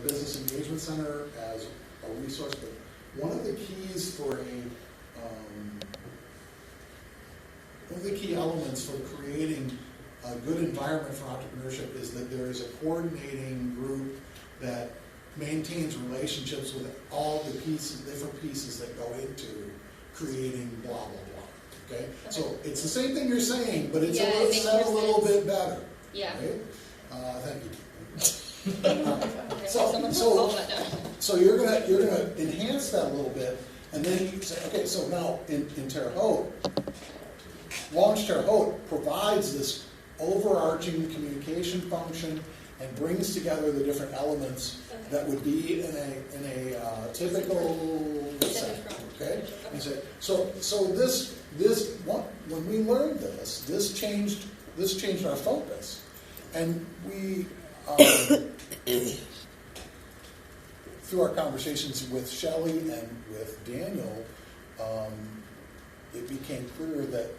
Business Engagement Center as a resource, but one of the keys for one of the key elements for creating a good environment for entrepreneurship is that there is a coordinating group that maintains relationships with all the pieces, different pieces that go into creating blah, blah, blah. Okay? So it's the same thing you're saying, but it's said a little bit better. Yeah. Okay? Thank you. So you're gonna enhance that a little bit, and then you say, okay, so now in Terre Haute, Launch Terre Haute provides this overarching communication function and brings together the different elements that would be in a typical center. Okay, and so this when we learned this changed our focus, and we through our conversations with Shelley and with Daniel, it became clear that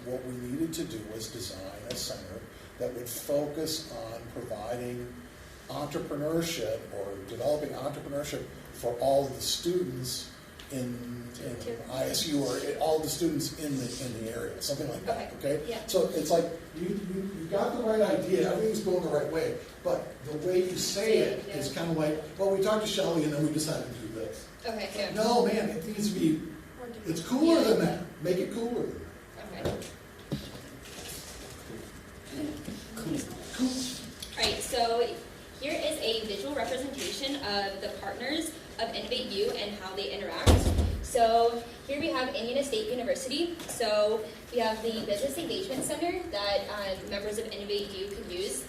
what we needed to do was design a center that would focus on providing entrepreneurship or developing entrepreneurship for all the students in ISU or all the students in the area, something like that. Okay. Yeah. So it's like you got the right idea, everything's going the right way, but the way you say it is kind of like, well, we talked to Shelley and then we decided to do this. Okay. Yeah. No, man, it needs to be. It's cooler than that. Make it cooler than that. Okay. Cool. Alright, so here is a visual representation of the partners of Innovate U and how they interact. So here we have Indiana State University. So we have the Business Engagement Center that members of Innovate U could use.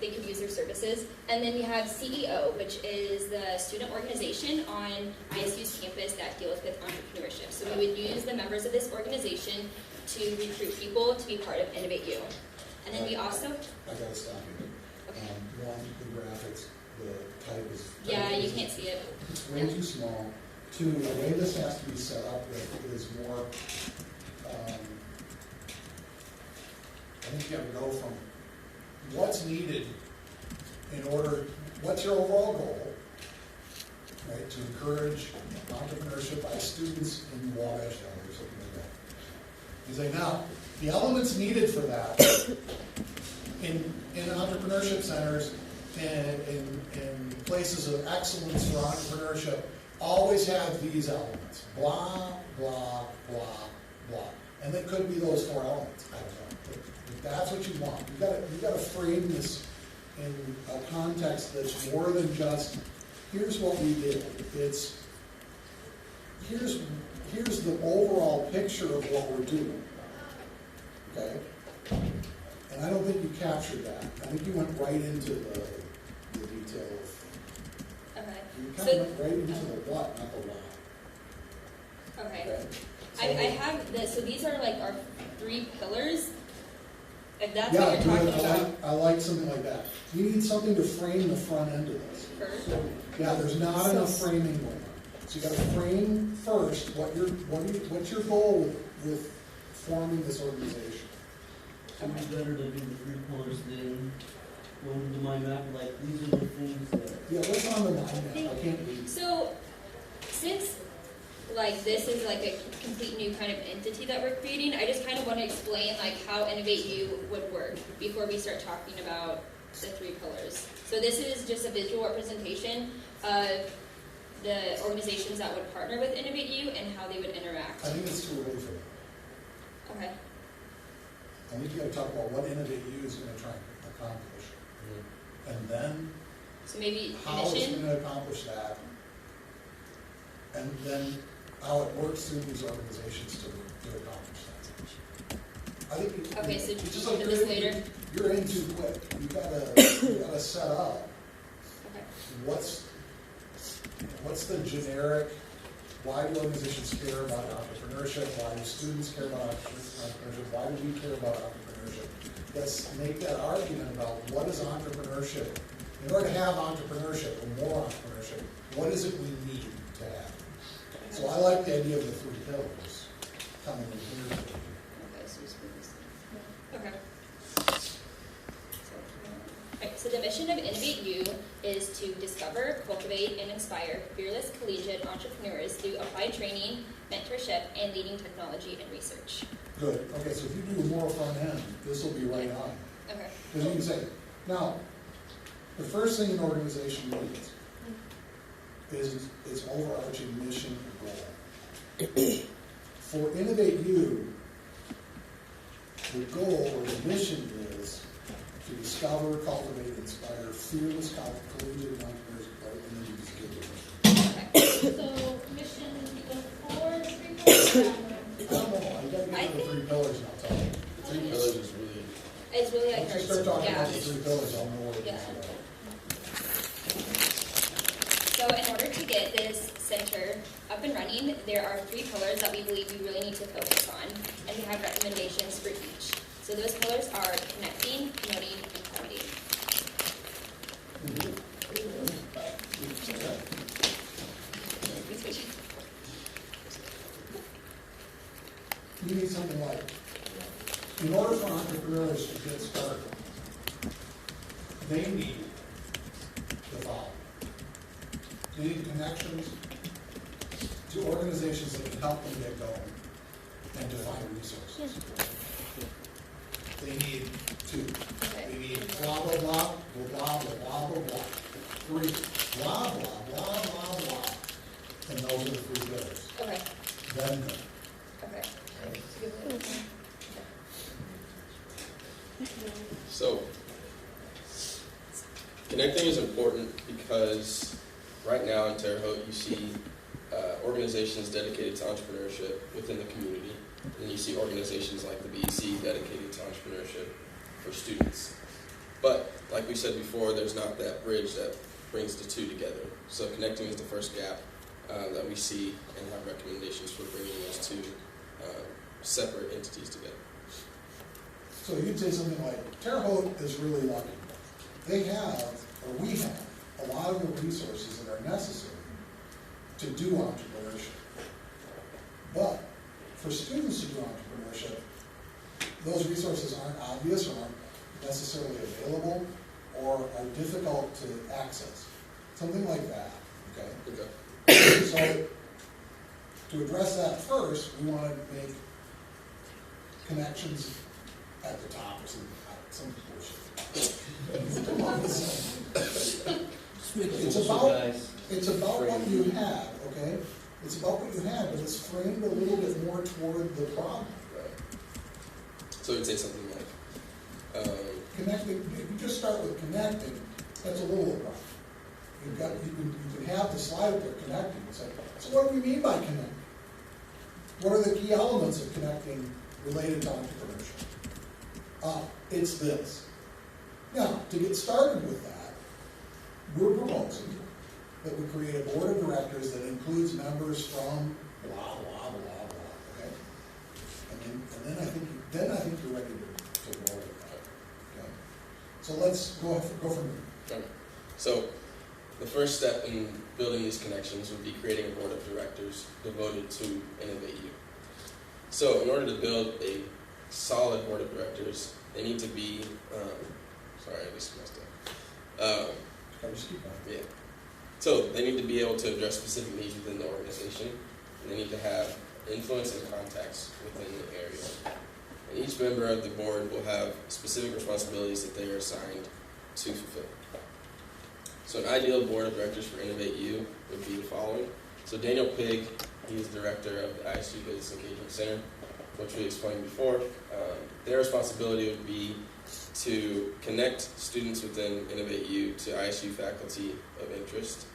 They could use their services. And then we have CEO, which is the student organization on ISU's campus that deals with entrepreneurship. So we would use the members of this organization to recruit people to be part of Innovate U. And then we also... I gotta stop you. Okay. One, the graphics, the type is... Yeah, you can't see it. It's way too small. Two, the way this has to be set up with is more... I think you have to go from what's needed in order... What's your overall goal? Right, to encourage entrepreneurship by students in Wabash Valley or something like that. You say, now, the elements needed for that in entrepreneurship centers and in places of excellence for entrepreneurship always have these elements. Blah, blah, blah, blah. And it could be those four elements. I don't know. If that's what you want. You gotta frame this in a context that's more than just, here's what we did. It's here's the overall picture of what we're doing. Okay? And I don't think you captured that. I think you went right into the detail of... Okay. You kind of went right into the what, not the why. Okay. So, I have this, so these are like our 3 pillars. If that's yeah, what you're talking about. I like something like that. You need something to frame the front end of this. First. Yeah, there's not enough framing going on. So you got to frame first what's your goal with forming this organization. So it'd be better to do the 3 pillars than go into the mind map, like these are the things that... Yeah, what's on the mind map? I can't read. So, since like this is like a complete new kind of entity that we're creating, I just kind of want to explain like how Innovate U would work before we start talking about the 3 pillars. So this is just a visual representation of the organizations that would partner with Innovate U and how they would interact. I think it's too early for that. Okay. I think you got to talk about what Innovate U is going to try and accomplish. And then So maybe how it's mission. going to accomplish that. And then how it works through these organizations to accomplish that. I think Okay, so it's just we'll like do this later. you're in too quick. You gotta set up Okay. what's the generic, why do organizations care about entrepreneurship, why do students care about entrepreneurship, why do we care about entrepreneurship? Let's make that argument about what is entrepreneurship. In order to have entrepreneurship or more entrepreneurship, what is it we need to have? So I like the idea of the 3 pillars coming in here. Okay, so just put this. Okay. So the mission of Innovate U is to discover, cultivate, and inspire fearless collegiate entrepreneurs through applied training, mentorship, and leading technology and research. Good. Okay, so if you do a moral front end, this will be right on. Okay. Because you can say, now, the first thing an organization needs is its overarching mission or goal. For Innovate U, the goal or the mission is to discover, cultivate, inspire fearless collegiate entrepreneurs, and then you just give it a mission. So, mission, the 4 3 pillars. I don't know, I gotta get to the 3 pillars now, tell me. The 3 pillars is really, It's really like Once you start talking yeah. about the 3 pillars, I'll know what it Yeah. is. So in order to get this center up and running, there are 3 pillars that we believe we really need to focus on, and we have recommendations for each. So those pillars are connecting, promoting, and funding. You need something like, in order for entrepreneurs to get started, they need the following. They need connections to organizations that can help them get going and to find resources. They need they need blah, blah, blah, blah, blah, blah, blah, blah. 3, blah, blah, blah, blah, blah. And those are the 3 pillars. Okay, Then go. okay. so, connecting is important because right now in Terre Haute you see organizations dedicated to entrepreneurship within the community, and you see organizations like the BEC dedicated to entrepreneurship for students. But, like we said before, there's not that bridge that brings the 2 together. So connecting is the first gap that we see, and have recommendations for bringing those 2 separate entities together. So you'd say something like, Terre Haute is really lucky. They have, or we have, a lot of the resources that are necessary to do entrepreneurship. But for students to do entrepreneurship, those resources aren't obvious or aren't necessarily available or are difficult to access. Something like that, okay? Okay. So to address that first, we want to make connections at the top or some bullshit. It's about what you have, okay? It's about what you have, but it's framed a little bit more toward the problem. Right. So we'd say something like, Connecting, if you just start with connecting, that's a little rough. You can have the slide up there, connecting, and say, so what do we mean by connecting? What are the key elements of connecting related to entrepreneurship? It's this. Now, to get started with that, we're proposing that we create a board of directors that includes members from blah, blah, blah, blah, okay? And then I think you're ready to roll with that, okay? So let's go from there. okay. So the first step in building these connections would be creating a board of directors devoted to Innovate U. So in order to build a solid board of directors, they need to be, sorry, I just messed up. Just keep going. Yeah. So they need to be able to address specific needs within the organization, and they need to have influence and contacts within the area. And each member of the board will have specific responsibilities that they are assigned to fulfill. So an ideal board of directors for Innovate U would be the following. So Daniel Pig, he is director of the ISU Business Engagement Center, which we explained before. Their responsibility would be to connect students within Innovate U to ISU faculty of interest,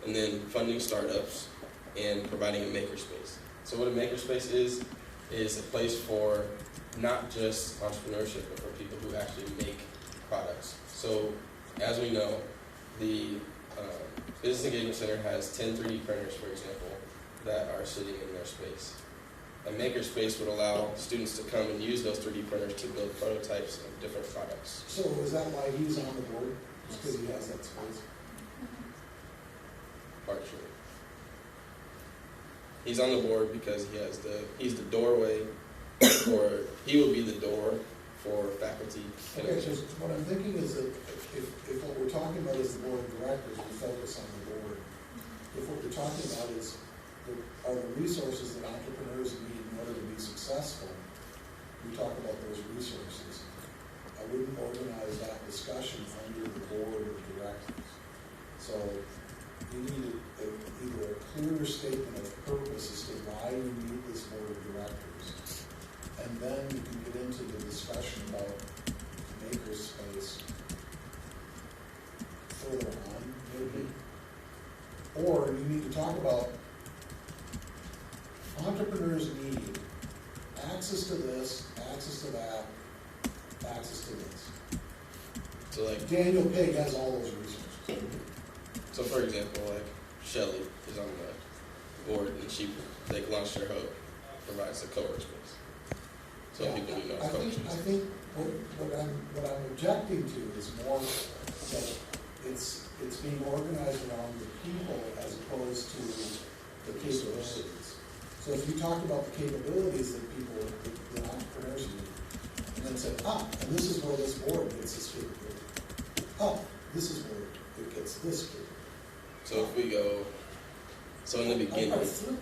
and then funding startups and providing a makerspace. So what a makerspace is a place for not just entrepreneurship, but for people who actually make products. So as we know, the Business Engagement Center has 10 3D printers, for example, that are sitting in their space. A makerspace would allow students to come and use those 3D printers to build prototypes of different products. So is that why he's on the board? Just because he has that space? Partially. He's on the board because he's the doorway, or he will be the door for faculty Okay, connection. so what I'm thinking is that if what we're talking about is the board of directors, we focus on the board. If what we're talking about is, are the resources that entrepreneurs need in order to be successful, we talk about those resources. I wouldn't organize that discussion under the board of directors. So you need either a clearer statement of purpose as to why you need this board of directors, and then you can get into the discussion about makerspace further on, maybe. Or you need to talk about entrepreneurs need access to this, access to that, access to this. So like, Daniel Pig has all those resources. so for example, like Shelley is on the board and she, like Launch Your Hope, provides the co-work space. So Yeah, people do know I co-work think space. what I'm objecting to is more that it's being organized around the people as opposed to the capabilities. So if you talk about the capabilities that people, that entrepreneurs need, and then say, and this is where this board gets this capability. This is where it gets this capability. So if we go, so in the beginning, I flip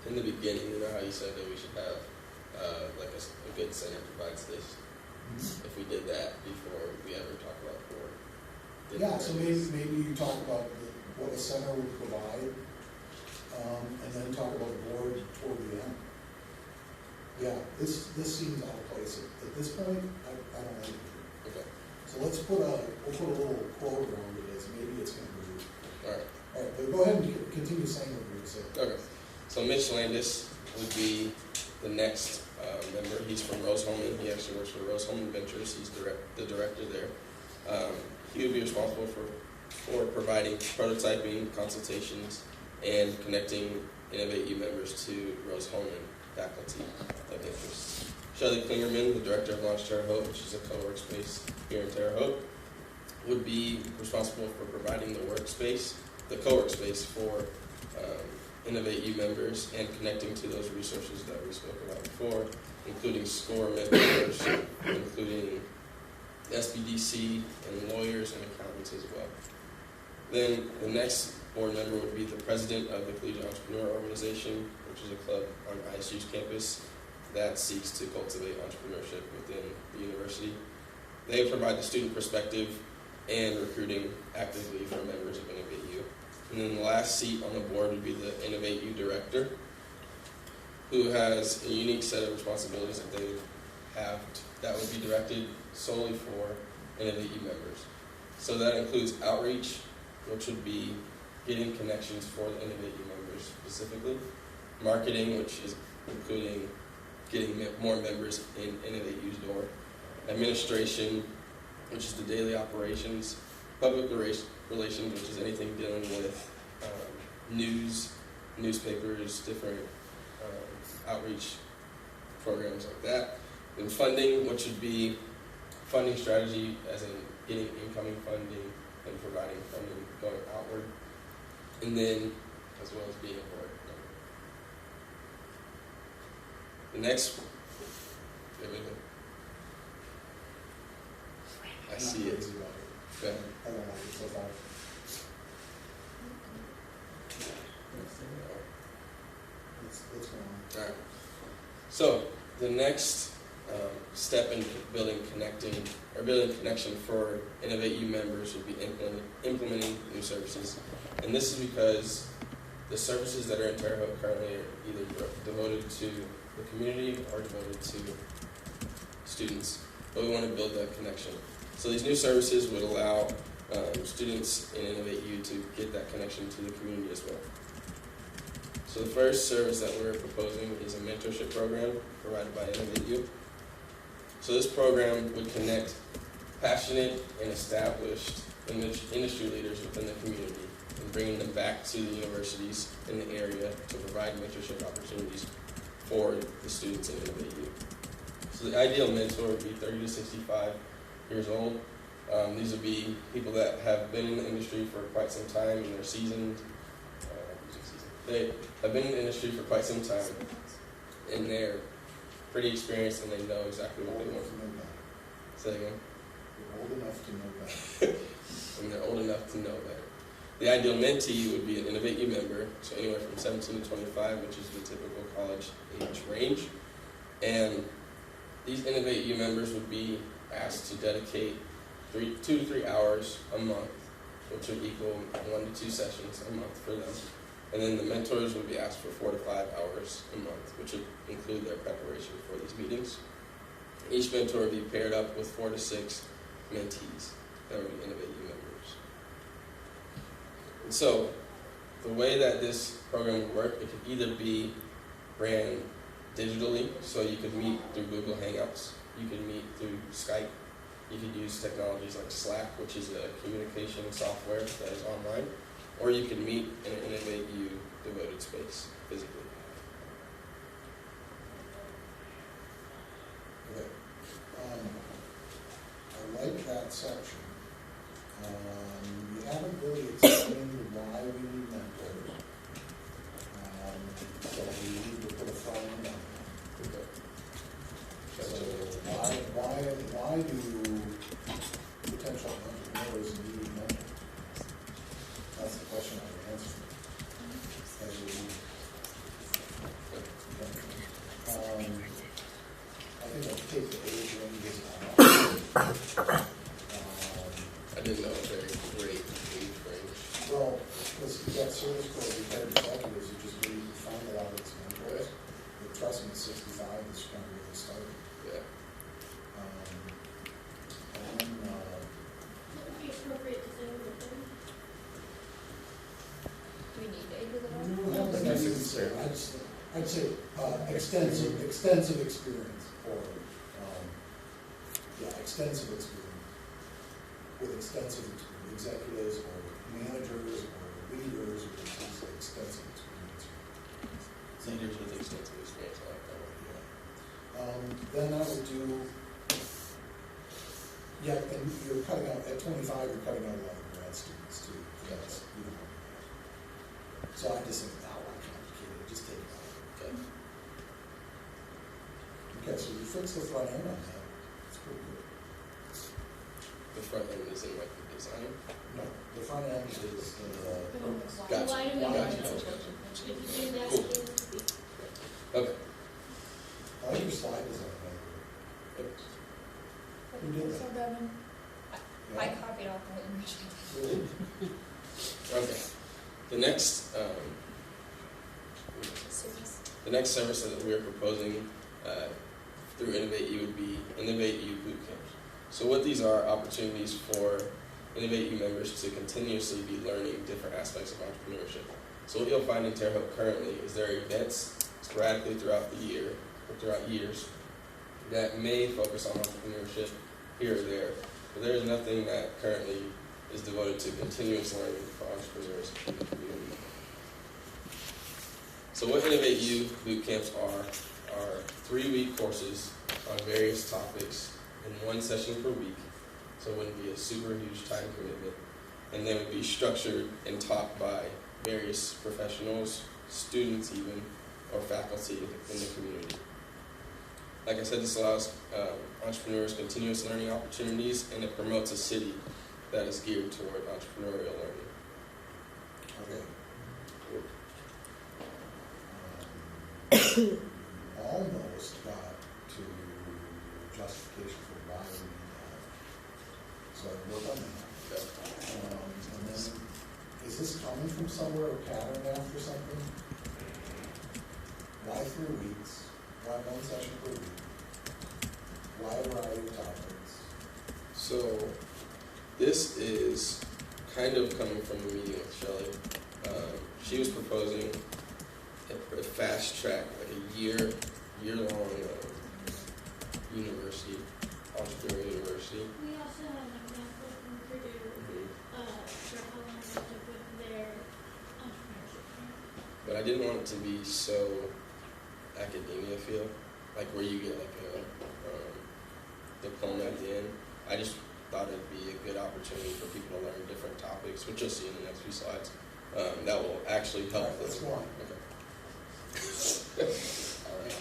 that. in the beginning, you know how you said that we should have like a good center provides this. If we did that before we ever talk about board. then Yeah, so there is- maybe you talk about what a center would provide, and then talk about the board toward the end. Yeah, this seems out of place. At this point, I don't like it. Okay, So we'll put a little quote around it as maybe it's gonna be. all right. All right, but go ahead and continue saying what you're saying. Okay, so Mitch Landis would be the next member. He's from Rose-Hulman. He actually works for Rose-Hulman Ventures. He's the director there. He would be responsible for providing prototyping, consultations, and connecting Innovate U members to Rose-Hulman faculty of interest. Shelley Klingerman, the director of Launch Terre Haute, which is a co-work space here in Terre Haute, would be responsible for providing the workspace, the co-work space for Innovate U members and connecting to those resources that we spoke about before, including SCORE members, including SBDC and lawyers and accountants as well. Then the next board member would be the president of the Collegiate Entrepreneur Organization, which is a club on ISU's campus that seeks to cultivate entrepreneurship within the university. They provide the student perspective and recruiting actively for members of Innovate U. And then the last seat on the board would be the Innovate U director, who has a unique set of responsibilities that they would have that would be directed solely for Innovate U members. So that includes outreach, which would be getting connections for the Innovate U members specifically, marketing, which is including getting more members in Innovate U's door, administration, which is the daily operations, public relations, which is anything dealing with news, newspapers, different outreach programs like that. And funding, which would be funding strategy, as in getting incoming funding and providing funding going outward. And then, as well as being a board member. The next, I see it. Crazy about it. Go ahead. I don't like it so far. Let's go on. All right. So the next step in building connection for Innovate U members would be implementing new services, and this is because the services that are in Terre Haute currently are either devoted to the community or devoted to students. But we want to build that connection. So these new services would allow students in Innovate U to get that connection to the community as well. So the first service that we're proposing is a mentorship program provided by Innovate U. So this program would connect passionate and established industry leaders within the community and bringing them back to the universities in the area to provide mentorship opportunities for the students in Innovate U. So the ideal mentor would be 30 to 65 years old. These would be people that have been in the industry for quite some time and they're seasoned. They have been in the industry for quite some time and they're pretty experienced and they know exactly what Old they enough want. to know better. Say that again. You're old enough to know better. And they're old enough to know better. The ideal mentee would be an Innovate U member, so anywhere from 17 to 25, which is the typical college age range. And these Innovate U members would be asked to dedicate 2 to 3 hours a month, which would equal 1 to 2 sessions a month for them. And then the mentors would be asked for 4 to 5 hours a month, which would include their preparation for these meetings. Each mentor would be paired up with 4 to 6 mentees that would be Innovate U members. And so, the way that this program would work, it could either be ran digitally, so you could meet through Google Hangouts, you could meet through Skype, you could use technologies like Slack, which is a communication software that is online, or you could meet in an Innovate U devoted space physically. Okay. I like that section. You haven't really explained why we need mentors. So we need to put a front end on that. So why do potential entrepreneurs need mentors? That's the question I would answer. As we, I think I'll take the age ranges off. I didn't know a very great age range. Well, because you got service corps, retired executives who just really find a lot of its mentors. But trust me, 65 is kind of where they started. Yeah. And then, Would it be appropriate to say over 30? Do we need to age with it all? I don't think I would say, I'd say extensive experience, or, extensive experience. With extensive executives, or managers, or leaders, or things like extensive experience. Seniors with extensive experience, I like that one. Yeah. Then I would do, and you're cutting out, at 25, you're cutting out a lot of grad students too. That's, you know. So I just think, oh, I'm complicated, just take it out. Okay. Okay, so you fix the front end on that. It's pretty good. The front end is in like the design. No, the front end is the, Gotcha. Why do we Gotcha. need mentors? If you do that, Cool. it's- Okay. I like your slide design. Who did that? So Devin, I Yeah? copied off what you Really? Okay. The next service that we are proposing through Innovate U would be Innovate U boot camps. So what these are opportunities for Innovate U members to continuously be learning different aspects of entrepreneurship. So what you'll find in Terre Haute currently is there are events sporadically throughout the year, or throughout years, that may focus on entrepreneurship here or there, but there is nothing that currently is devoted to continuous learning for entrepreneurs in the community. So what Innovate U boot camps are 3-week courses on various topics in 1 session per week. So it wouldn't be a super huge time commitment. And they would be structured and taught by various professionals, students even, or faculty in the community. Like I said, this allows entrepreneurs continuous learning opportunities, and it promotes a city that is geared toward entrepreneurial learning. Okay. Almost got to justification for why we need that. So I work on that. Okay. And then, is this coming from somewhere, a pattern after something? Why 3 weeks? Why 1 session per week? Why a variety of topics? So this is kind of coming from the meeting with Shelley. She was proposing a fast track, like a year-long university, entrepreneurial university. we also have an example from Purdue, for how long they took with their entrepreneurship camp. But I didn't want it to be so academia feel, like where you get like a diploma at the end. I just thought it'd be a good opportunity for people to learn different topics, which you'll see in the next few slides. That will actually help All right, let's them. go on. Okay. All right.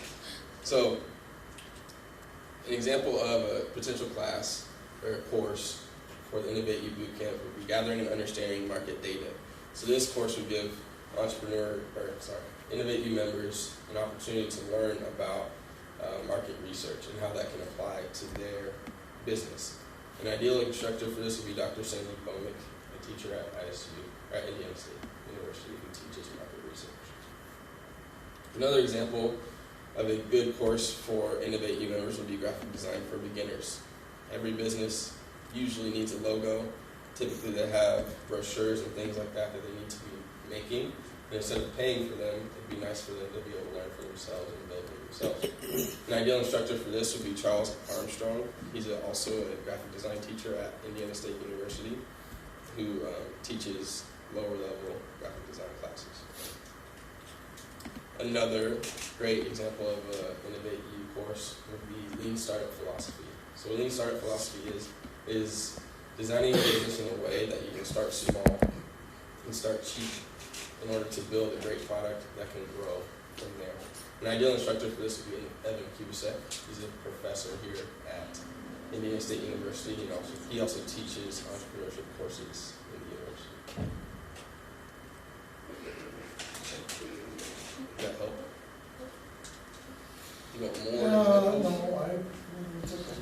So An example of a potential class or a course for the Innovate U Bootcamp would be gathering and understanding market data. So this course would give Innovate U members an opportunity to learn about market research and how that can apply to their business. An ideal instructor for this would be Dr. Sandy Bomick, a teacher at Indiana State University who teaches market research. Another example of a good course for Innovate U members would be graphic design for beginners. Every business usually needs a logo. Typically they have brochures and things like that that they need to be making. And instead of paying for them, it'd be nice for them to be able to learn for themselves and build it themselves. An ideal instructor for this would be Charles Armstrong. He's also a graphic design teacher at Indiana State University who teaches lower level graphic design classes. Another great example of an Innovate U course would be Lean Startup Philosophy. So Lean Startup Philosophy is designing your business in a way that you can start small and start cheap in order to build a great product that can grow from there. An ideal instructor for this would be Evan Kubasek. He's a professor here at Indiana State University. He also teaches entrepreneurship courses in the university. Does that help? You want more? No, it's okay.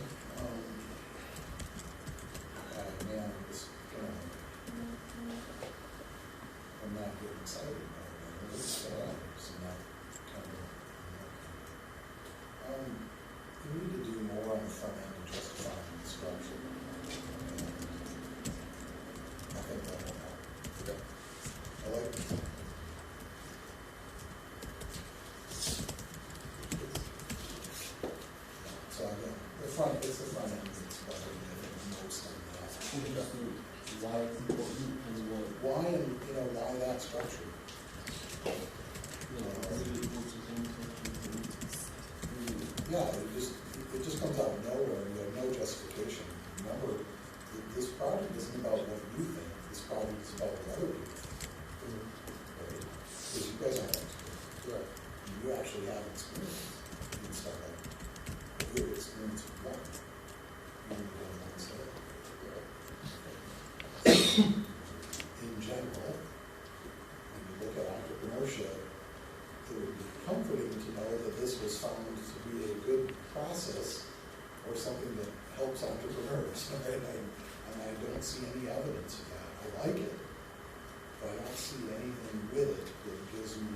Man, I'm not getting excited about it. It's not kind of, we need to do more on the front end to justify the structure. I think that will help. Okay. I like it. So again, it's the front end that's probably the most of that. Why it's important and what, Why and, why that structure? Yeah, it just comes out of nowhere, you have no justification. Remember, this project isn't about what you think, this project is about what other people think. Right? Because you guys aren't experts. Right. You actually have experience in stuff like that. You have experience with one. You only go on one side. In general, when you look at entrepreneurship, it would be comforting to know that this was found to be a good process or something that helps entrepreneurs. Right? And I don't see any evidence of that. I like it, but I don't see anything with it that gives me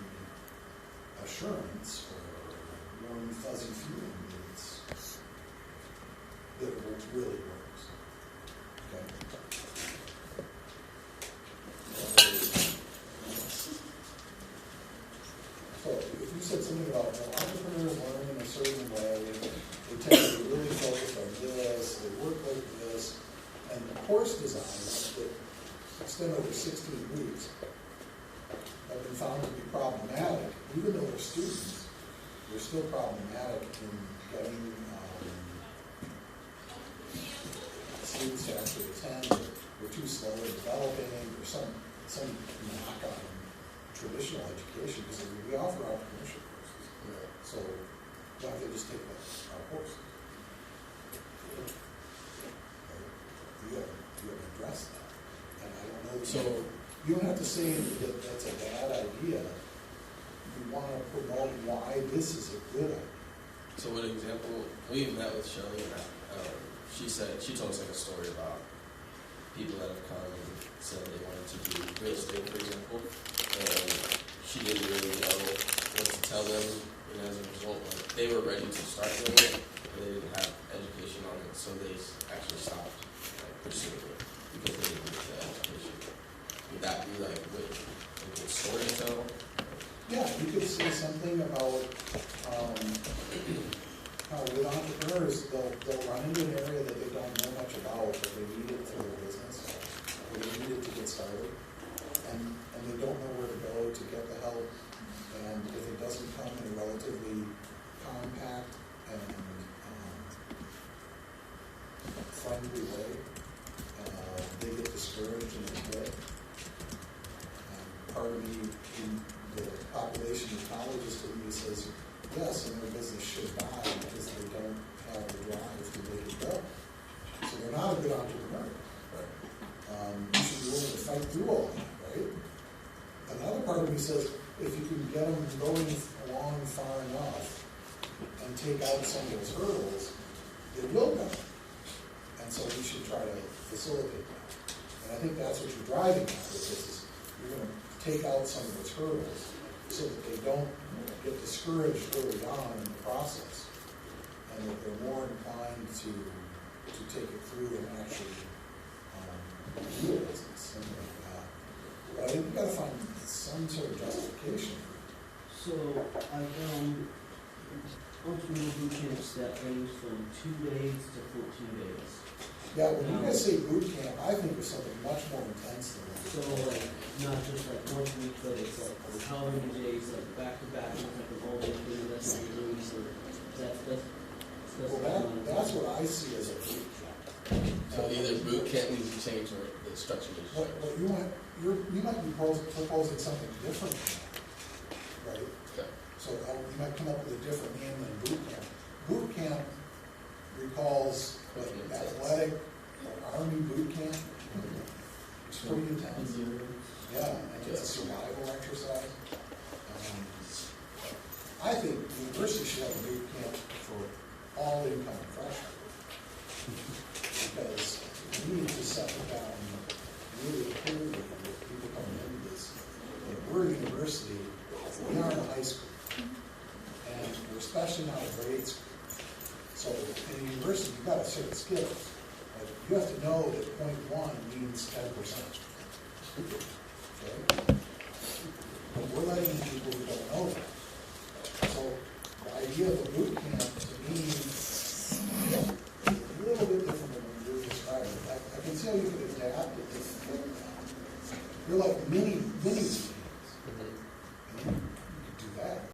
assurance or warm, fuzzy feeling that it really works. Okay? So if you said something about entrepreneurs learn in a certain way, they tend to be really focused on this, they work like this, and the course designs that extend over 16 weeks have been found to be problematic, even though they're students, they're still problematic in getting students to actually attend, or we're too slow in developing, or some knock on traditional education, because we offer entrepreneurship courses. Right. So why don't they just take our course? You haven't addressed that. And I don't know. So you don't have to say that that's a bad idea. You want to promote why this is a good idea. So what example, we met with Shelley and she told us like a story about people that have come and said they wanted to do real estate, for example, and she didn't really know what to tell them, and as a result, like, they were ready to start doing it, but they didn't have education on it, so they actually stopped pursuing it because they didn't get the education. Would that be like a good story to tell? Yeah, you could say something about how with entrepreneurs, they'll run into an area that they don't know much about, but they need it for their business, or they need it to get started, and they don't know where to go to get the help, and if it doesn't come in a relatively compact and friendly way, they get discouraged and they quit. Part of me in the population of colleges to me says, yes, and their business should die because they don't have the drive to make it go. So they're not a good entrepreneur. You should be willing to fight through all that, right? Another part of me says, if you can get them going along far enough and take out some of those hurdles, they will go. And so we should try to facilitate that. And I think that's what you're driving at with this, is you're gonna take out some of those hurdles so that they don't get discouraged early on in the process. And that they're more inclined to take it through and actually do a business, something like that. But I think we gotta find some sort of justification. So I found entrepreneurial boot camps that range from 2 days to 14 days. Yeah, when you guys say boot camp, I think of something much more intense than that. So like, not just like 1 week, but it's like how many days, like back to back, it's like an all day thing, that's what you're doing, so Well, that's what I see as a boot camp. So either boot camp needs to change or the structure needs to What change. you might be proposing something different than that, right? Okay. So you might come up with a different name than boot camp. Boot camp recalls what, athletic army boot camp. It's pretty intense. Yeah, and it's a survival exercise. I think university should have a boot camp for all incoming freshmen. Because we need to settle down really clearly with people coming into this. Like, we're a university, we aren't a high school. And we're especially not a grade school. So in a university, you've got to certain skills. Like, you have to know that 0.1 means 10%. Okay? But we're letting in people who don't know that. So the idea of a boot camp to me is a little bit different than what you're describing. I can see how you could adapt it. You're like mini